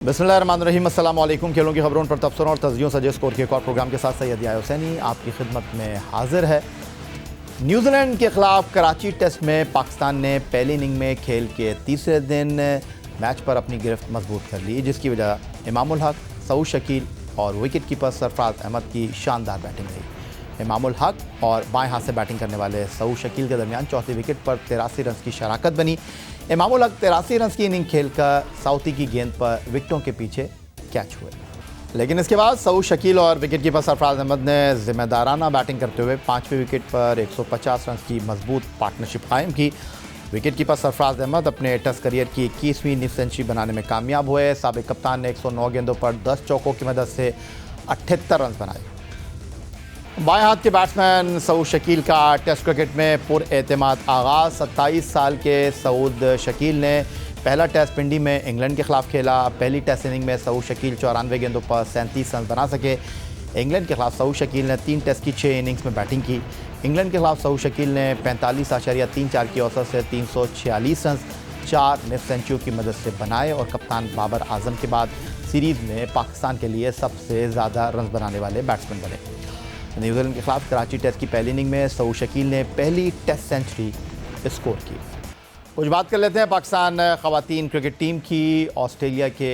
बिस्मिल्लाहिर्रहमानिर्रहीम, अस्सलाम वालेकुम। खेलों की खबरों पर तबसरों और तस्जियों सजे स्कोर के एक और प्रोग्राम के साथ सैयद याया हुसैनी आपकी खिदमत में हाजिर है। न्यूजीलैंड के खिलाफ कराची टेस्ट में पाकिस्तान ने पहली इनिंग में खेल के तीसरे दिन मैच पर अपनी गिरफ्त मजबूत कर ली, जिसकी वजह इमामुल हक, सऊद शकील और विकेट कीपर सरफराज अहमद की शानदार बैटिंग रही। इमामुल हक और बाएं हाथ से बैटिंग करने वाले सऊद शकील के दरमियान चौथी विकेट पर 83 रन की शराकत बनी। इमामुल हक 83 रन की इनिंग खेलकर साउथी की गेंद पर विकेटों के पीछे कैच हुए, लेकिन इसके बाद सऊद शकील और विकेट कीपर सरफराज अहमद ने जिम्मेदाराना बैटिंग करते हुए पांचवें विकेट पर 150 रन की मजबूत पार्टनरशिप कायम की। विकेट कीपर सरफराज अहमद अपने टेस्ट करियर की 21वीं निफ सेंचुरी बनाने में कामयाब हुए। साबिक कप्तान ने 109 गेंदों पर 10 चौकों की मदद से 78 रन बनाए। बाएं हाथ के बैट्समैन सऊद शकील का टेस्ट क्रिकेट में पुरएतमाद आगाज़। 27 साल के सऊद शकील ने पहला टेस्ट पिंडी में इंग्लैंड के खिलाफ खेला। पहली टेस्ट इनिंग में सऊद शकील 94 गेंदों पर 37 रन बना सके। इंग्लैंड के खिलाफ सऊद शकील ने 3 टेस्ट की 6 इनिंग्स में बैटिंग की। इंग्लैंड के खिलाफ सऊद शकील ने 45.34 की औसत से 346 रन 4 निफ सेंचुरी की मदद से बनाए और कप्तान बाबर आजम के बाद सीरीज़ में पाकिस्तान के लिए सबसे ज़्यादा रन बनाने वाले बैट्समैन बने। न्यूजीलैंड के खिलाफ कराची टेस्ट की पहली इनिंग में सऊद शकील ने पहली टेस्ट सेंचुरी स्कोर की। कुछ बात कर लेते हैं पाकिस्तान ख़वातीन क्रिकेट टीम की। ऑस्ट्रेलिया के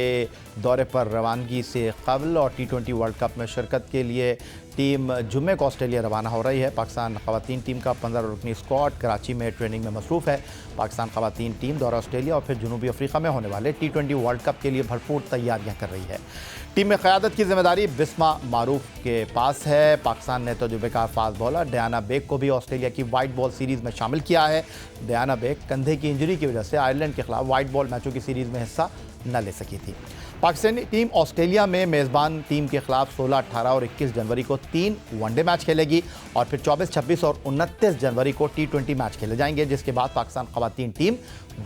दौरे पर रवानगी से कबल और T20 वर्ल्ड कप में शिरकत के लिए टीम जुम्मे को ऑस्ट्रेलिया रवाना हो रही है। पाकिस्तान ख़वातीन टीम का 15 रुकनी स्क्वाड कराची में ट्रेनिंग में मसरूफ़ है। पाकिस्तान ख़वातीन टीम दौरा ऑस्ट्रेलिया और फिर जनूबी अफ्रीका में होने वाले T20 वर्ल्ड कप के लिए भरपूर तैयारियां कर रही है। टीम में क़यादत की जिम्मेदारी बिस्मा मारूफ के पास है। पाकिस्तान ने तजुर्बेकार फास्ट बॉलर डियाना बेग को भी ऑस्ट्रेलिया की वाइट बॉल सीरीज़ में शामिल किया है। डियाना बेग कंधे की इंजरी की वजह से आयरलैंड के खिलाफ वाइट बॉल मैचों की सीरीज़ में हिस्सा न ले सकी थी। पाकिस्तानी टीम ऑस्ट्रेलिया में मेज़बान टीम के खिलाफ 16, 18 और 21 जनवरी को 3 वनडे मैच खेलेगी और फिर 24, 26 और 29 जनवरी को T20 मैच खेले जाएंगे, जिसके बाद पाकिस्तान ख़वातीन टीम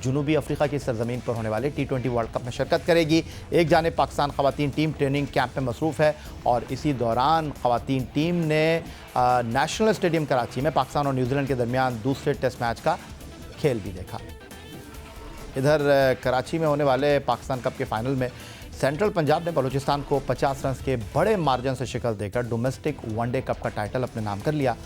जनूबी अफ्रीका की सरजमीन पर होने वाले T20 वर्ल्ड कप में शिरकत करेगी। एक जानिब पाकिस्तान ख़वातीन टीम ट्रेनिंग कैंप में मसरूफ़ है और इसी दौरान ख़वातीन टीम ने नेशनल स्टेडियम कराची में पाकिस्तान और न्यूजीलैंड के दरमियान दूसरे टेस्ट मैच का खेल भी देखा। इधर कराची में होने वाले पाकिस्तान कप के फाइनल में सेंट्रल पंजाब ने बलूचिस्तान को 50 रन के बड़े मार्जिन से शिकस्त देकर डोमेस्टिक वनडे कप का टाइटल अपने नाम कर लिया।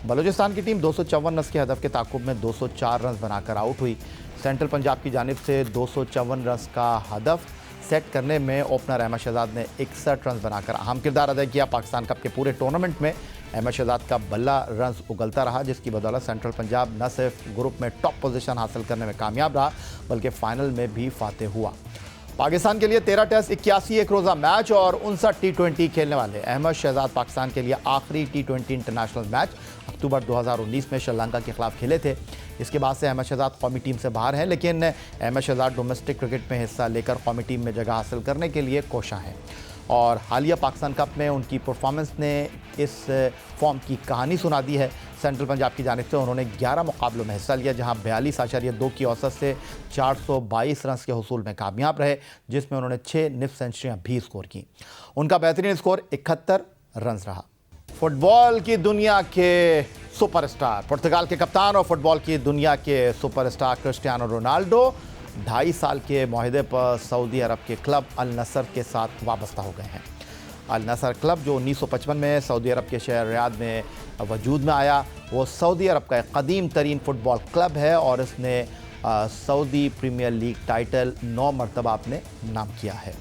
बलूचिस्तान की टीम 254 रन के हदफ के ताकुब में 204 रन बनाकर आउट हुई। सेंट्रल पंजाब की जानिब से 254 रन का हदफ सेट करने में ओपनर अहमद शहजाद ने 61 रन बनाकर अहम किरदार अदा किया। पाकिस्तान कप के पूरे टूर्नामेंट में अहमद शहजाद का बल्ला रन उगलता रहा, जिसकी बदौलत सेंट्रल पंजाब न सिर्फ ग्रुप में टॉप पोजीशन हासिल करने में कामयाब रहा बल्कि फाइनल में भी फातेह हुआ। पाकिस्तान के लिए 13 टेस्ट, 81 एक रोज़ा मैच और 59 T20 खेलने वाले अहमद शहजाद पाकिस्तान के लिए आखिरी T20 इंटरनेशनल मैच अक्टूबर 2019 में श्रीलंका के खिलाफ खेले थे। इसके बाद से अहमद शहजाद कौमी टीम से बाहर हैं, लेकिन अहमद शहजाद डोमेस्टिक क्रिकेट में हिस्सा लेकर कौमी टीम में जगह हासिल करने के लिए कोशां हैं और हालिया पाकिस्तान कप में उनकी परफॉर्मेंस ने इस फॉर्म की कहानी सुना दी है। सेंट्रल पंजाब की जानिब से उन्होंने 11 मुकाबलों में हिस्सा लिया, जहां 42.2 की औसत से 422 रन के हुसूल में कामयाब रहे, जिसमें उन्होंने 6 निफ सेंचुरियां भी स्कोर की। उनका बेहतरीन स्कोर 71 रन रहा। फुटबॉल की दुनिया के सुपरस्टार, पुर्तगाल के कप्तान और फुटबॉल की दुनिया के सुपरस्टार क्रिस्टियानो रोनाल्डो 2.5 साल के मुआहदे पर सऊदी अरब के क्लब अल नसर के साथ वाबस्ता हो गए हैं। अल नसर क्लब, जो 1955 में सऊदी अरब के शहर रियाद में वजूद में आया, वो सऊदी अरब का एक कदीम तरीन फुटबॉल क्लब है और इसने सऊदी प्रीमियर लीग टाइटल 9 मरतबा अपने नाम किया है।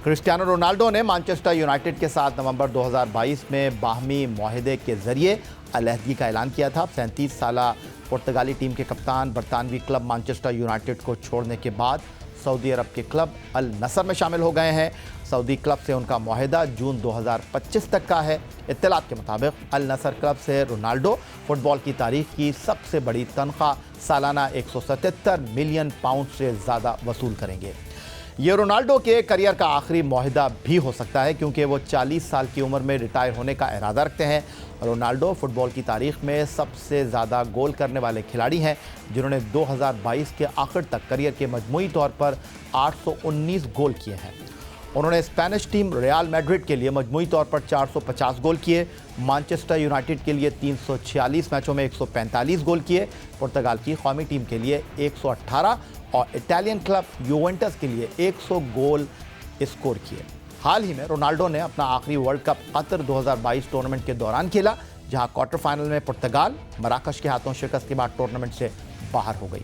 क्रिस्टियानो रोनाल्डो ने मैनचेस्टर यूनाइटेड के साथ नवंबर 2022 में बाहमी मुआहदे के जरिए अलहदगी का ऐलान किया था। 37 साला पुर्तगाली टीम के कप्तान बरतानवी क्लब मैनचेस्टर यूनाइटेड को छोड़ने के बाद सऊदी अरब के क्लब अल नसर में शामिल हो गए हैं। सऊदी क्लब से उनका मुआहदा जून 2025 तक का है। इत्तलात के मुताबिक अल नसर क्लब से रोनाल्डो फुटबॉल की तारीख की सबसे बड़ी तनख्वाह सालाना 177 मिलियन पाउंड से ज़्यादा वसूल करेंगे। ये रोनाल्डो के करियर का आखिरी मुआहदा भी हो सकता है, क्योंकि वो 40 साल की उम्र में रिटायर होने का इरादा रखते हैं। रोनाल्डो फुटबॉल की तारीख में सबसे ज़्यादा गोल करने वाले खिलाड़ी हैं, जिन्होंने 2022 के आखिर तक करियर के मजमूई तौर पर 819 गोल किए हैं। उन्होंने स्पेनिश टीम रियल मैड्रिड के लिए मजमूई तौर पर 450 गोल किए, मैनचेस्टर यूनाइटेड के लिए 346 मैचों में 145 गोल किए, पुर्तगाल की कौमी टीम के लिए 118 और इटालियन क्लब यूवेंटस के लिए 100 गोल स्कोर किए। हाल ही में रोनाल्डो ने अपना आखिरी वर्ल्ड कप कतर 2022 टूर्नामेंट के दौरान खेला, जहां क्वार्टर फाइनल में पुर्तगाल मराकश के हाथों शिकस्त के बाद टूर्नामेंट से बाहर हो गई।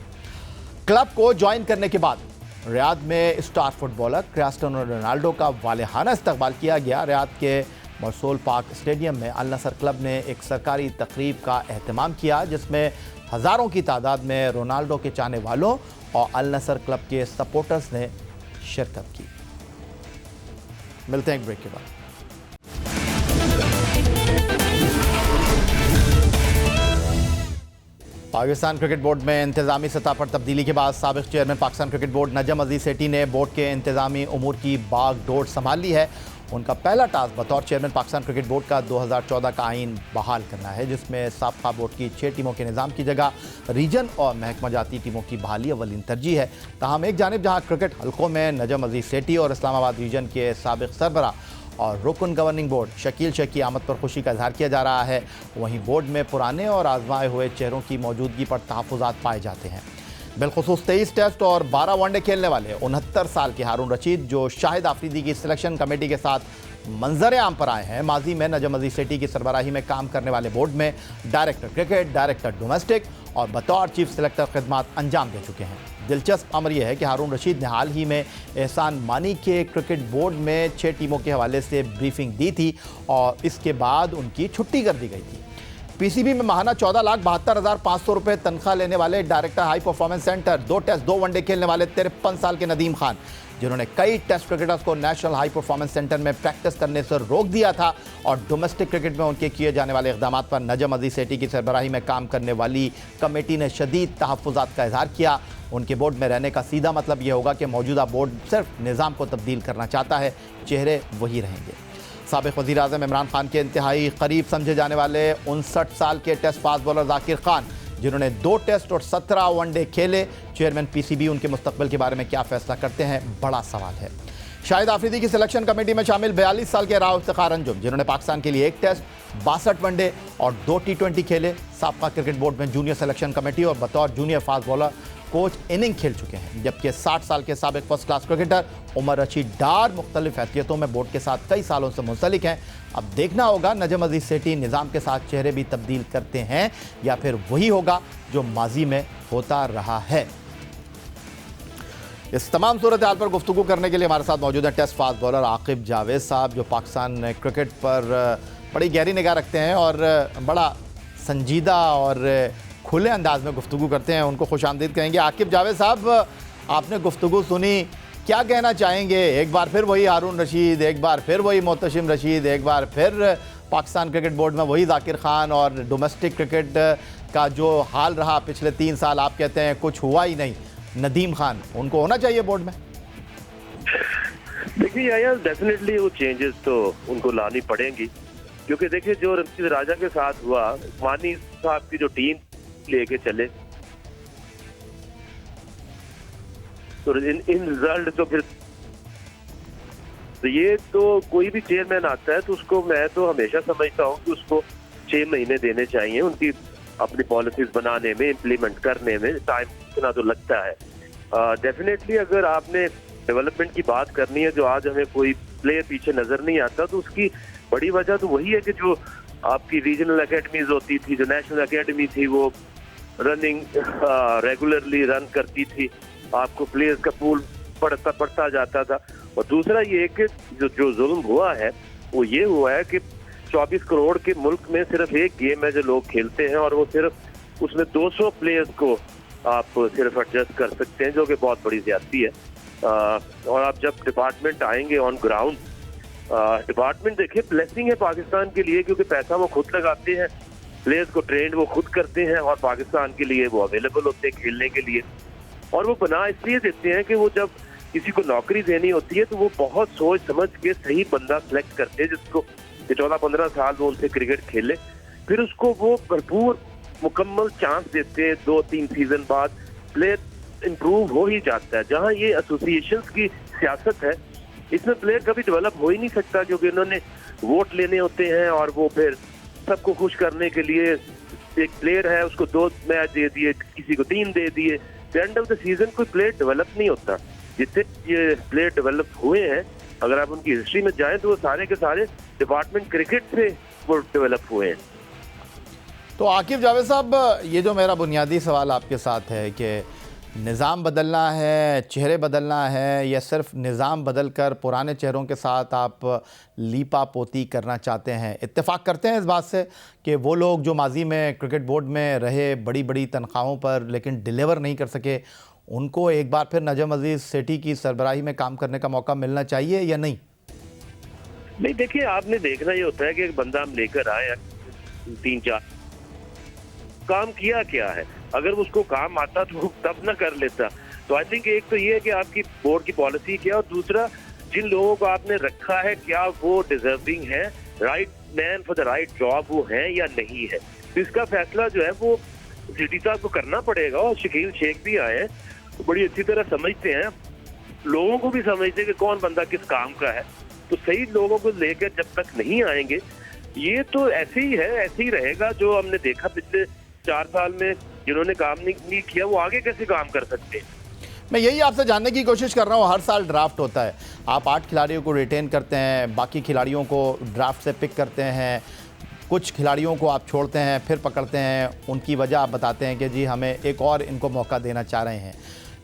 क्लब को ज्वाइन करने के बाद रियाद में स्टार फुटबॉलर क्रिस्टियानो रोनाल्डो का वालेहाना इस्तकबाल किया गया। रियाद के मरसूल पार्क स्टेडियम में अल नसर क्लब ने एक सरकारी तकरीब का एहतमाम किया, जिसमें हज़ारों की तादाद में रोनाल्डो के चाहने वालों और अल नसर क्लब के सपोर्टर्स ने शिरकत की। मिलते हैं एक ब्रेक के बाद। पाकिस्तान क्रिकेट बोर्ड में इंतजामी सतह पर तब्दीली के बाद साबिक चेयरमैन पाकिस्तान क्रिकेट बोर्ड नजम अजीज सेठी ने बोर्ड के इंतजामी उमूर की बागडोर संभाल ली है। उनका पहला टास्क बतौर चेयरमैन पाकिस्तान क्रिकेट बोर्ड का 2014 का आइन बहाल करना है, जिसमें साबका बोर्ड की 6 टीमों के निज़ाम की जगह रीजन और महकमा जाती टीमों की बहाली अव्वलीन तरजीह है। तमाम एक जानिब जहां क्रिकेट हलकों में नजम अजीज सेठी और इस्लामाबाद रीजन के साबिक सरबरा और रुकन गवर्निंग बोर्ड शकील शेख की आमद पर खुशी का इजहार किया जा रहा है, वहीं बोर्ड में पुराने और आजमाए हुए चेहरों की मौजूदगी पर तहफ़्फ़ुज़ात पाए जाते हैं। बिलखुसूस 23 टेस्ट और 12 वनडे खेलने वाले 69 साल के हारून रशीद, जो शाहिद आफरीदी की सिलेक्शन कमेटी के साथ मंजर आम पर आए हैं, माजी में नजम अजीज सेठी की सरबराही में काम करने वाले बोर्ड में डायरेक्टर क्रिकेट, डायरेक्टर डोमेस्टिक और बतौर चीफ सिलेक्टर खिदमात अंजाम दे चुके हैं। दिलचस्प अमर यह है कि हारून रशीद ने हाल ही में एहसान मानी के क्रिकेट बोर्ड में 6 टीमों के हवाले से ब्रीफिंग दी थी और इसके बाद उनकी छुट्टी कर दी गई थी। पीसीबी में माहाना 14,72,500 रुपये तनख्वाह लेने वाले director high performance centre, 2 test 2 one day खेलने वाले 53 साल के नदीम खान, जिन्होंने कई टेस्ट क्रिकेटर्स को नेशनल हाई परफॉर्मेंस सेंटर में प्रैक्टिस करने से रोक दिया था और डोमेस्टिक क्रिकेट में उनके किए जाने वाले इक़दामात पर नजम अजीज सेठी की सरबराही में काम करने वाली कमेटी ने शदीद तहफ़्फ़ुज़ात का इजहार किया। उनके बोर्ड में रहने का सीधा मतलब यह होगा कि मौजूदा बोर्ड सिर्फ निज़ाम को तब्दील करना चाहता है, चेहरे वही रहेंगे। साबिक़ वज़ीर आज़म इमरान खान के इंतहाई करीब समझे जाने वाले 59 साल के test fast bowler Zakir Khan, जिन्होंने 2 टेस्ट और 17 वनडे खेले, चेयरमैन पीसीबी उनके मुस्तकबिल के बारे में क्या फैसला करते हैं, बड़ा सवाल है। शाहिद आफरीदी की सिलेक्शन कमेटी में शामिल 42 साल के राव इफ्तिखार अंजुम, जिन्होंने पाकिस्तान के लिए 1 टेस्ट, 62 वनडे और 2 T20 खेले, साबका क्रिकेट बोर्ड में जूनियर सिलेक्शन कमेटी और बतौर junior fast bowler coach inning खेल चुके हैं। जबकि 60 साल के साबिक first class cricketer Umar Rashid Dar मुख्तलिफ हैसियतों में बोर्ड के साथ कई सालों से मुंसलिक हैं। अब देखना होगा नजम अजीज सेठी निज़ाम के साथ चेहरे भी तब्दील करते हैं या फिर वही होगा जो माजी में होता रहा है। इस तमाम सूरत हाल पर गुफ्तगू करने के लिए हमारे साथ मौजूद हैं test fast bowler Aqib Javed साहब, जो पाकिस्तान क्रिकेट पर बड़ी गहरी निगाह रखते हैं और बड़ा संजीदा और खुले अंदाज में गुफ्तगू करते हैं। उनको खुशामदीद कहेंगे। आकिब जावेद साहब, आपने गुफ्तगू सुनी, क्या कहना चाहेंगे? एक बार फिर वही हारून रशीद, एक बार फिर वही मोहतशिम रशीद, एक बार फिर पाकिस्तान क्रिकेट बोर्ड में वही ज़ाकिर खान और डोमेस्टिक क्रिकेट का जो हाल रहा पिछले 3 साल, आप कहते हैं कुछ हुआ ही नहीं। नदीम खान, उनको होना चाहिए बोर्ड में? देखिए यार, डेफिनेटली वो चेंजेस तो उनको लानी पड़ेंगी, क्योंकि देखिए जो रशीद राजा के साथ हुआ, मानी साहब की जो टीम लेके चले, तो इन रिजल्ट तो फिर तो ये तो कोई भी चेयरमैन आता है तो उसको मैं तो हमेशा समझता हूँ कि उसको 6 महीने देने चाहिए उनकी अपनी पॉलिसीज बनाने में, इम्प्लीमेंट करने में टाइम इतना तो लगता है। डेफिनेटली अगर आपने डेवलपमेंट की बात करनी है, जो आज हमें कोई प्लेयर पीछे नजर नहीं आता, तो उसकी बड़ी वजह तो वही है कि जो आपकी रीजनल एकेडमीज होती थी, जो नेशनल एकेडमी थी, वो रनिंग रेगुलरली रन करती थी, आपको प्लेयर्स का पूल बढ़ता जाता था। और दूसरा ये कि जो जुल्म हुआ है वो ये हुआ है कि 24 करोड़ के मुल्क में सिर्फ एक गेम है जो लोग खेलते हैं, और वो सिर्फ उसमें 200 प्लेयर्स को आप सिर्फ एडजस्ट कर सकते हैं, जो कि बहुत बड़ी ज्यादती है। और आप जब डिपार्टमेंट आएंगे ऑन ग्राउंड, डिपार्टमेंट देखिए ब्लेसिंग है पाकिस्तान के लिए, क्योंकि पैसा वो खुद लगाते हैं, प्लेयर्स को ट्रेंड वो खुद करते हैं और पाकिस्तान के लिए वो अवेलेबल होते हैं खेलने के लिए। और वो बना इसलिए देते हैं कि वो जब किसी को नौकरी देनी होती है तो वो बहुत सोच समझ के सही बंदा सेलेक्ट करते हैं, जिसको 14-15 साल वो उनसे क्रिकेट खेले, फिर उसको वो भरपूर मुकम्मल चांस देते हैं। 2-3 सीजन बाद प्लेयर इंप्रूव हो ही जाता है। जहाँ ये एसोसिएशंस की सियासत है, इसमें प्लेयर कभी डेवलप हो ही नहीं सकता, क्योंकि उन्होंने वोट लेने होते हैं और वो फिर सबको खुश करने के लिए एक प्लेयर है उसको 2 मैच दे दिए, किसी को 3 दे दिए। एंड ऑफ द सीजन कोई प्लेयर डेवलप नहीं होता। जितने ये प्लेयर डेवलप हुए हैं अगर आप उनकी हिस्ट्री में जाएं तो वो सारे के सारे डिपार्टमेंट क्रिकेट से वो डेवलप हुए हैं। तो आकिब जावेद साहब, ये जो मेरा बुनियादी सवाल आपके साथ है कि निज़ाम बदलना है, चेहरे बदलना है, या सिर्फ निज़ाम बदल कर पुराने चेहरों के साथ आप लीपा पोती करना चाहते हैं? इत्तेफाक करते हैं इस बात से कि वो लोग जो माजी में क्रिकेट बोर्ड में रहे बड़ी बड़ी तनख्वाहों पर लेकिन डिलीवर नहीं कर सके, उनको एक बार फिर नजम अजीज़ सेठी की सरबराही में काम करने का मौका मिलना चाहिए या नहीं? नहीं, देखिए, आपने देखना ये होता है कि एक बंदा हम लेकर आए 3-4 काम किया क्या है, अगर उसको काम आता तो तब ना कर लेता। तो आई थिंक एक तो ये है कि आपकी बोर्ड की पॉलिसी क्या, और दूसरा जिन लोगों को आपने रखा है क्या वो डिजर्विंग है, right man for the right job वो है या नहीं है। तो इसका फैसला जो है वो सिटी साहब को करना पड़ेगा। और शकील शेख भी आए हैं तो बड़ी अच्छी तरह समझते हैं, लोगों को भी समझते हैं कि कौन बंदा किस काम का है। तो सही लोगों को लेकर जब तक नहीं आएंगे, ये तो ऐसे ही है, ऐसे ही रहेगा। जो हमने देखा पिछले 4 साल में जिन्होंने काम नहीं किया वो आगे कैसे काम कर सकते हैं। मैं यही आपसे जानने की कोशिश कर रहा हूँ। हर साल ड्राफ्ट होता है, आप 8 खिलाड़ियों को रिटेन करते हैं, बाकी खिलाड़ियों को ड्राफ्ट से पिक करते हैं, कुछ खिलाड़ियों को आप छोड़ते हैं फिर पकड़ते हैं, उनकी वजह आप बताते हैं कि जी हमें एक और इनको मौका देना चाह रहे हैं।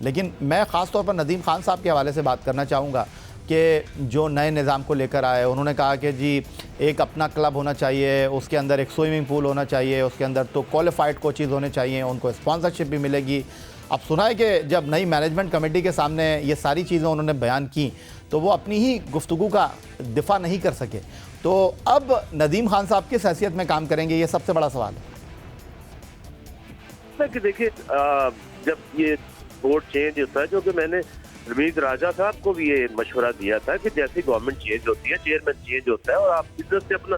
लेकिन मैं ख़ास तौर पर नदीम खान साहब के हवाले से बात करना चाहूँगा कि जो नए निज़ाम को लेकर आए, उन्होंने कहा कि जी एक अपना क्लब होना चाहिए, उसके अंदर एक स्विमिंग पूल होना चाहिए, उसके अंदर तो क्वालिफाइड कोचेज़ होने चाहिए, उनको स्पॉन्सरशिप भी मिलेगी। अब सुना है कि जब नई मैनेजमेंट कमेटी के सामने ये सारी चीज़ें उन्होंने बयान की तो वो अपनी ही गुफ्तगू का दिफा नहीं कर सके। तो अब नदीम खान साहब किस हैसियत में काम करेंगे, ये सबसे बड़ा सवाल है। कि देखिए, जब ये बोर्ड चेंज होता है, जो कि मैंने रमीज राजा साहब को भी ये मशवरा दिया था कि जैसे गवर्नमेंट चेंज होती है, चेयरमैन चेंज होता है और आप बिजनेस से अपना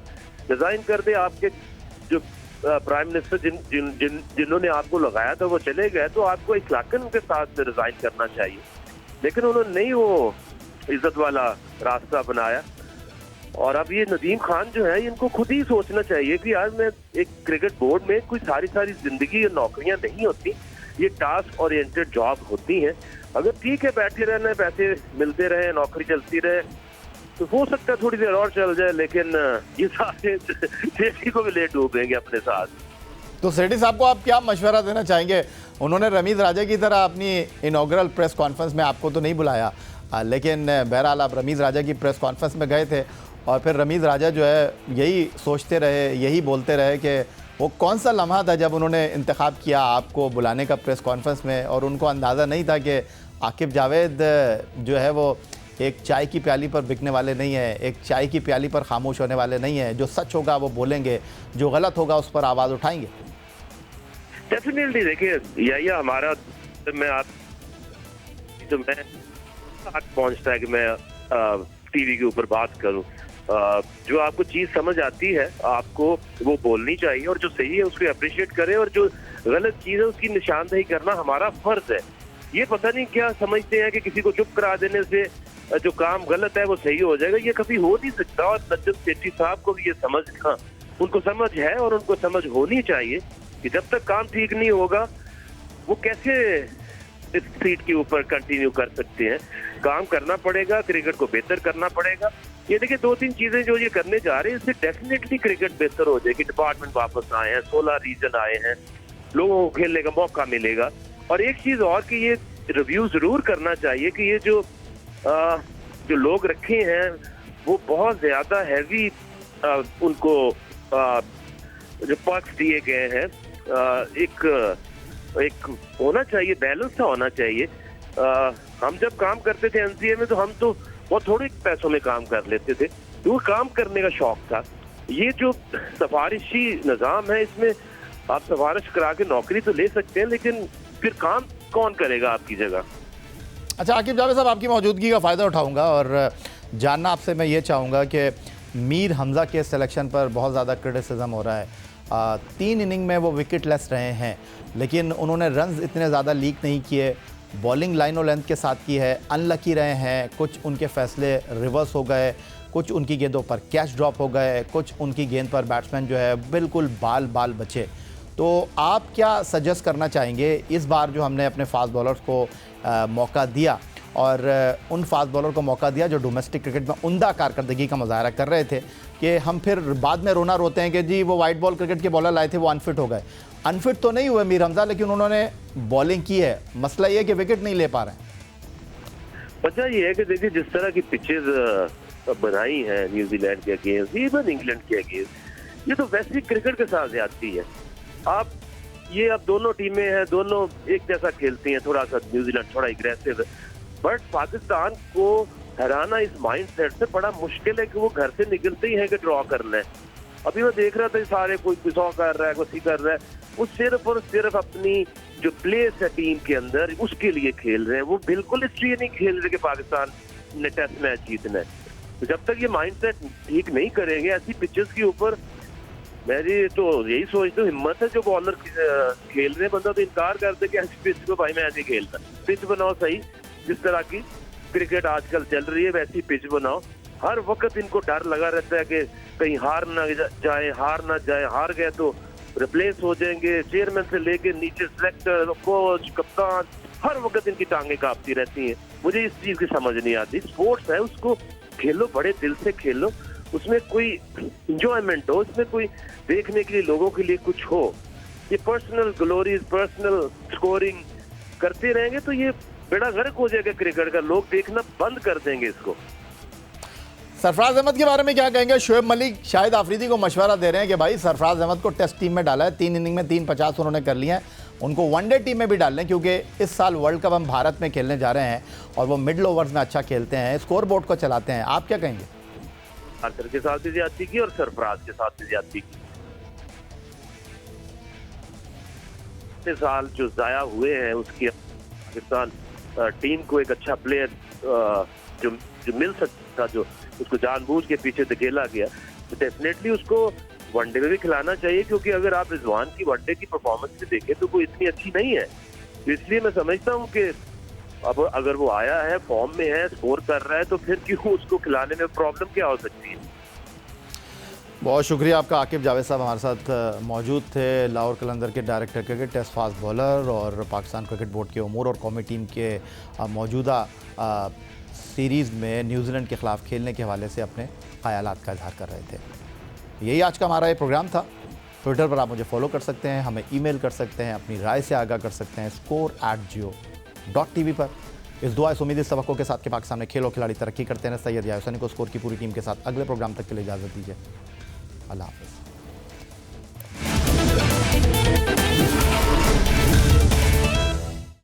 रिजाइन कर दे, आपके जो प्राइम मिनिस्टर जिन्होंने आपको लगाया था वो चले गए, तो आपको इखलाकन के साथ रिजाइन करना चाहिए। लेकिन उन्होंने नहीं वो इज्जत वाला रास्ता बनाया। और अब ये नदीम खान जो है, इनको खुद ही सोचना चाहिए कि यार मैं एक क्रिकेट बोर्ड में कोई सारी जिंदगी ये नौकरियां नहीं होती, ये टास्क ओरिएंटेड जॉब होती हैं। अगर ठीक है बैठे रहना, पैसे मिलते रहे, नौकरी चलती रहे, तो हो सकता है थोड़ी देर और चल जाए, लेकिन ये सारे सेठी को भी ले डूबेंगे अपने साथ। तो सेठी साहब को आप क्या मशवरा देना चाहेंगे? उन्होंने रमीज राजा की तरह अपनी इनॉग्रल प्रेस कॉन्फ्रेंस में आपको तो नहीं बुलाया, लेकिन बहरहाल आप रमीज राजा की प्रेस कॉन्फ्रेंस में गए थे और फिर रमीज राजा जो है यही सोचते रहे, यही बोलते रहे कि वो कौन सा लम्हा था जब उन्होंने इंतखाब किया आपको बुलाने का प्रेस कॉन्फ्रेंस में, और उनको अंदाज़ा नहीं था कि आकिब जावेद जो है वो एक चाय की प्याली पर बिकने वाले नहीं है, एक चाय की प्याली पर खामोश होने वाले नहीं है। जो सच होगा वो बोलेंगे, जो गलत होगा उस पर आवाज़ उठाएंगे। डेफिनेटली, देखिए यही हमारा, मैं पहुंचता है कि मैं टीवी के ऊपर बात करूं। जो आपको चीज समझ आती है आपको वो बोलनी चाहिए, और जो सही है उसको अप्रिशिएट करें, और जो गलत चीज है उसकी निशानदेही करना हमारा फर्ज है। ये पता नहीं क्या समझते हैं कि किसी को चुप करा देने से जो काम गलत है वो सही हो जाएगा, ये कभी हो नहीं सकता। और नजम सेठी साहब को भी ये समझना, उनको समझ है और उनको समझ होनी चाहिए कि जब तक काम ठीक नहीं होगा वो कैसे इस सीट के ऊपर कंटिन्यू कर सकते हैं। काम करना पड़ेगा, क्रिकेट को बेहतर करना पड़ेगा। ये देखिए 2-3 चीजें जो ये करने जा रहे हैं, इससे डेफिनेटली क्रिकेट बेहतर हो जाएगी। डिपार्टमेंट वापस आए हैं, 16 रीजन आए हैं, लोगों को खेलने का मौका मिलेगा। और एक चीज और कि ये रिव्यू जरूर करना चाहिए कि ये जो लोग रखे हैं वो बहुत ज्यादा हैवी उनको जो पर्क्स दिए गए हैं, एक होना चाहिए, बैलेंस सा होना चाहिए। हम जब काम करते थे एनसीए में तो हम तो बहुत थोड़े पैसों में काम कर लेते थे, तो वो काम करने का शौक था। ये जो सफारिशी निज़ाम है, इसमें आप सफारिश करा के नौकरी तो ले सकते हैं, लेकिन फिर काम कौन करेगा आपकी जगह। अच्छा आकिब जावेद साहब, आपकी मौजूदगी का फ़ायदा उठाऊंगा और जानना आपसे मैं ये चाहूँगा कि मीर हमज़ा के सिलेक्शन पर बहुत ज़्यादा क्रिटिसिज्म हो रहा है। 3 इनिंग में वो विकेट लेस रहे हैं, लेकिन उन्होंने रन्स इतने ज़्यादा लीक नहीं किए, बॉलिंग लाइन और लेंथ के साथ की है, अनलकी रहे हैं, कुछ उनके फैसले रिवर्स हो गए, कुछ उनकी गेंदों पर कैच ड्रॉप हो गए, कुछ उनकी गेंद पर बैट्समैन जो है बिल्कुल बाल बचे। तो आप क्या सजेस्ट करना चाहेंगे इस बार जो हमने अपने फास्ट बॉलर्स को मौका दिया, और उन फास्ट बॉलर को मौका दिया जो डोमेस्टिक क्रिकेट में उम्दा कारकर्दगी का मुजाहरा कर रहे थे, कि हम फिर बाद में रोना रोते हैं कि जी वो वाइट बॉल क्रिकेट के बॉलर लाए थे वो अनफिट हो गए। अनफिट तो नहीं हुए मीर हमजा, लेकिन उन्होंने बॉलिंग की है। मसला ये है कि विकेट नहीं ले पा रहे हैं। वजह ये है कि देखिए जिस तरह की पिचेज बनाई है न्यूजीलैंड के अगेंस्ट, इवन इंग्लैंड के अगेंस्ट, ये तो वैसी क्रिकेट के साथ ज्यादती है। आप ये अब दोनों टीमें हैं, दोनों एक जैसा खेलती हैं, थोड़ा सा न्यूजीलैंड थोड़ा एग्रेसिव है, बट पाकिस्तान को हराना इस माइंडसेट से बड़ा मुश्किल है कि वो घर से निकलते ही है कि ड्रॉ करना है। अभी मैं देख रहा था सारे कोई 100 कर रहा है, कोई 80 कर रहा है, वो सिर्फ और सिर्फ अपनी जो प्लेस है टीम के अंदर उसके लिए खेल रहे हैं। वो बिल्कुल इसलिए नहीं खेल रहे कि पाकिस्तान ने टेस्ट मैच जीतना है। तो जब तक ये माइंडसेट ठीक नहीं करेंगे ऐसी पिचेस के ऊपर, मेरी तो यही सोचता हूँ हिम्मत है जो बॉलर खेल रहे हैं। बंदा तो इनकार कर दे कि ऐसी पिच को भाई मैं ऐसे खेलता, पिच बनाओ सही, जिस तरह की क्रिकेट आजकल चल रही है वैसी पिच बनाओ। हर वक्त इनको डर लगा रहता है कि कहीं हार ना जाए, हार गए तो रिप्लेस हो जाएंगे। चेयरमैन से लेके नीचे सिलेक्टर, कोच, कप्तान, हर वक्त इनकी टांगे कांपती रहती हैं। मुझे इस चीज की समझ नहीं आती। स्पोर्ट्स है, उसको खेलो, बड़े दिल से खेलो, उसमें कोई इंजॉयमेंट हो, उसमें कोई देखने के लिए लोगों के लिए कुछ हो। ये पर्सनल ग्लोरीज, पर्सनल स्कोरिंग करते रहेंगे तो ये बेड़ा गर्क हो जाएगा क्रिकेट का, लोग देखना बंद कर देंगे इसको। सरफराज अहमद के बारे में क्या कहेंगे? शोएब मलिक शाहिद आफरीदी को मशवरा दे रहे हैं कि भाई सरफराज अहमद को टेस्ट टीम में डाला है, 3 इनिंग में 350 उन्होंने कर लिए हैं, उनको वनडे टीम में भी डाल लें, क्योंकि इस साल वर्ल्ड कप हम भारत में खेलने जा रहे हैं और वो मिडल ओवर्स में अच्छा खेलते हैं, स्कोर बोर्ड को चलाते हैं। आप क्या कहेंगे? आर्चर के साथ भी ज्यादती की और सरफराज के साथ भी ज्यादती की। साल जो जाया हुए हैं उसकी पाकिस्तान टीम को एक अच्छा प्लेयर जो मिल सकता, जो उसको जानबूझ के पीछे धकेला गया, तो डेफिनेटली उसको वनडे में भी खिलाना चाहिए। क्योंकि अगर आप रिजवान की वनडे की परफॉर्मेंस भी देखें तो वो इतनी अच्छी नहीं है। तो इसलिए मैं समझता हूँ कि अब अगर वो आया है, फॉर्म में है, स्कोर कर रहा है, तो फिर क्यों उसको खिलाने में प्रॉब्लम क्या हो सकती है। बहुत शुक्रिया आपका। आकिब जावेद साहब हमारे साथ मौजूद थे, लाहौर कलंदर के director cricket, test fast bowler और पाकिस्तान क्रिकेट बोर्ड के उमूर और कौमी टीम के मौजूदा सीरीज़ में न्यूजीलैंड के ख़िलाफ़ खेलने के हवाले से अपने ख़यालात का इजहार कर रहे थे। यही आज का हमारा ये प्रोग्राम था। ट्विटर पर आप मुझे फॉलो कर सकते हैं, हमें ईमेल कर सकते हैं, अपनी राय से आगाह कर सकते हैं score@jio.tv पर। इस दुआ इस उम्मीद, इस तवक्को के साथ कि पाकिस्तान में खेल और खिलाड़ी तरक्की करते हैं, सैयद याहिया हुसैनी को स्कोर की पूरी टीम के साथ अगले प्रोग्राम तक के लिए इजाज़त दीजिए। अल्लाह हाफ़िज़।